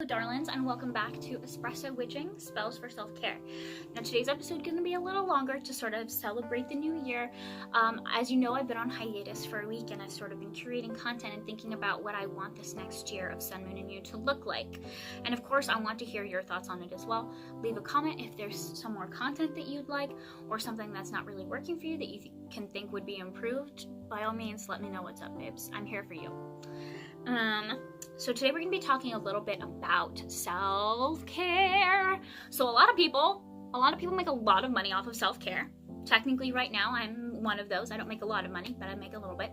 Hello darlings, and welcome back to Espresso Witching Spells for Self-Care. Now today's episode is going to be a little longer to sort of celebrate the new year. As you know, I've been on hiatus for a week and I've sort of been curating content and thinking about what I want this next year of Sun, Moon, and You to look like. And of course, I want to hear your thoughts on it as well. Leave a comment if there's some more content that you'd like or something that's not really working for you that you can think would be improved. By all means, let me know what's up, babes. I'm here for you. So today we're going to be talking a little bit about self-care. So a lot of people make a lot of money off of self-care. Technically right now I'm one of those. I don't make a lot of money, but I make a little bit.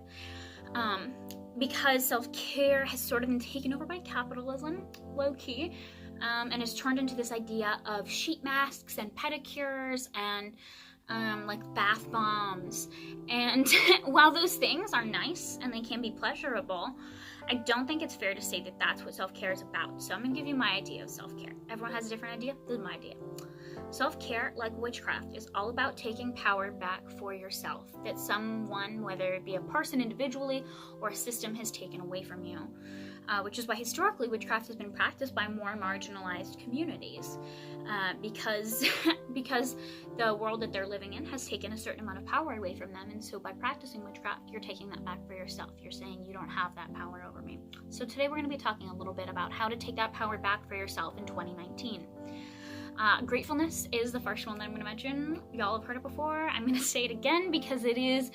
Because self-care has sort of been taken over by capitalism, low-key, and has turned into this idea of sheet masks and pedicures and like bath bombs. And while those things are nice and they can be pleasurable, I don't think it's fair to say that that's what self-care is about. So I'm going to give you my idea of self-care. Everyone has a different idea. This is my idea. Self-care, like witchcraft, is all about taking power back for yourself that someone, whether it be a person individually or a system, has taken away from you. Which is why historically witchcraft has been practiced by more marginalized communities because the world that they're living in has taken a certain amount of power away from them, and so by practicing witchcraft, you're taking that back for yourself. You're saying you don't have that power over me. So today we're going to be talking a little bit about how to take that power back for yourself in 2019. Gratefulness is the first one that I'm going to mention. Y'all have heard it before. I'm going to say it again because it is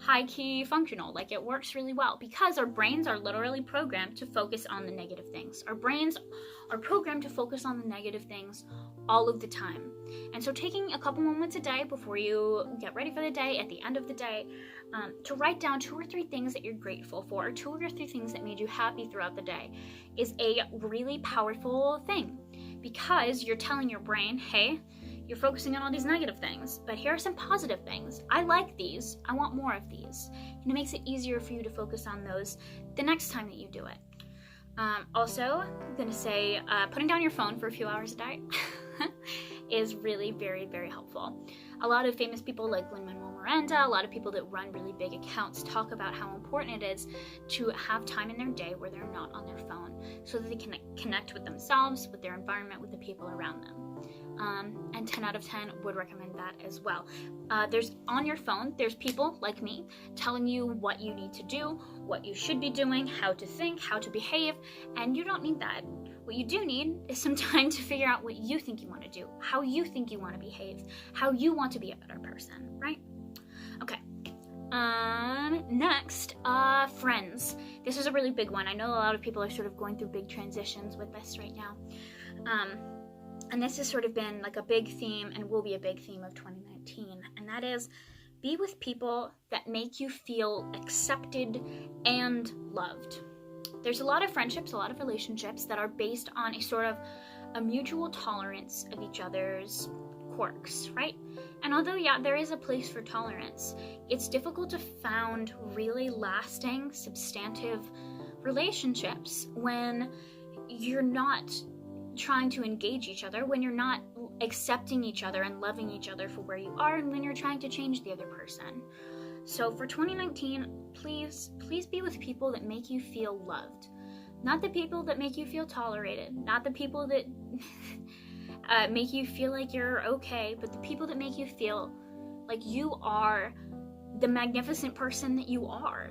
high-key functional. Like, it works really well because our brains are literally programmed to focus on the negative things. Our brains are programmed to focus on the negative things all of the time. And so taking a couple moments a day before you get ready for the day, at the end of the day, to write down 2 or 3 things that you're grateful for, or 2 or 3 things that made you happy throughout the day, is a really powerful thing because you're telling your brain, hey, you're focusing on all these negative things, but here are some positive things. I like these. I want more of these. And it makes it easier for you to focus on those the next time that you do it. Also, I'm going to say putting down your phone for a few hours a day is really very, very helpful. A lot of famous people like Lin-Manuel Miranda, a lot of people that run really big accounts talk about how important it is to have time in their day where they're not on their phone so that they can connect with themselves, with their environment, with the people around them. And 10 out of 10 would recommend that as well. There's on your phone, there's people like me telling you what you need to do, what you should be doing, how to think, how to behave, and you don't need that. What you do need is some time to figure out what you think you want to do, how you think you want to behave, how you want to be a better person, right? Okay. Next, friends. This is a really big one. I know a lot of people are sort of going through big transitions with this right now. And this has sort of been like a big theme and will be a big theme of 2019. And that is, be with people that make you feel accepted and loved. There's a lot of friendships, a lot of relationships that are based on a sort of a mutual tolerance of each other's quirks, right? And although, yeah, there is a place for tolerance, it's difficult to found really lasting, substantive relationships when you're not trying to engage each other, when you're not accepting each other and loving each other for where you are, and when you're trying to change the other person. So for 2019, please be with people that make you feel loved. Not the people that make you feel tolerated, not the people that make you feel like you're okay, but the people that make you feel like you are the magnificent person that you are.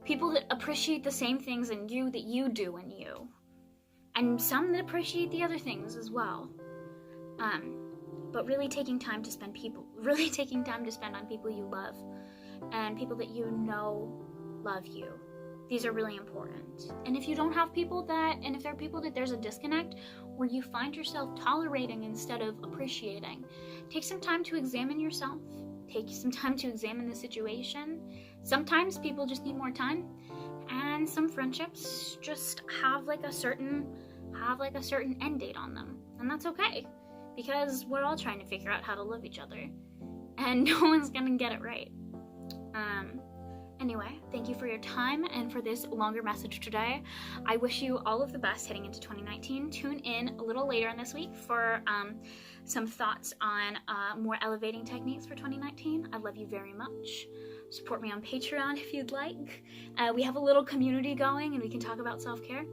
People that appreciate the same things in you that you do in you. And some that appreciate the other things as well. But really taking time to spend on people you love and people that you know love you. These are really important. And if you don't have people and if there are people that there's a disconnect where you find yourself tolerating instead of appreciating, take some time to examine yourself. Take some time to examine the situation. Sometimes people just need more time. And some friendships just have like a certain end date on them. And that's okay, because we're all trying to figure out how to love each other. And no one's gonna get it right. Anyway, thank you for your time and for this longer message today. I wish you all of the best heading into 2019. Tune in a little later in this week for some thoughts on more elevating techniques for 2019. I love you very much. Support me on Patreon if you'd like. We have a little community going and we can talk about self-care.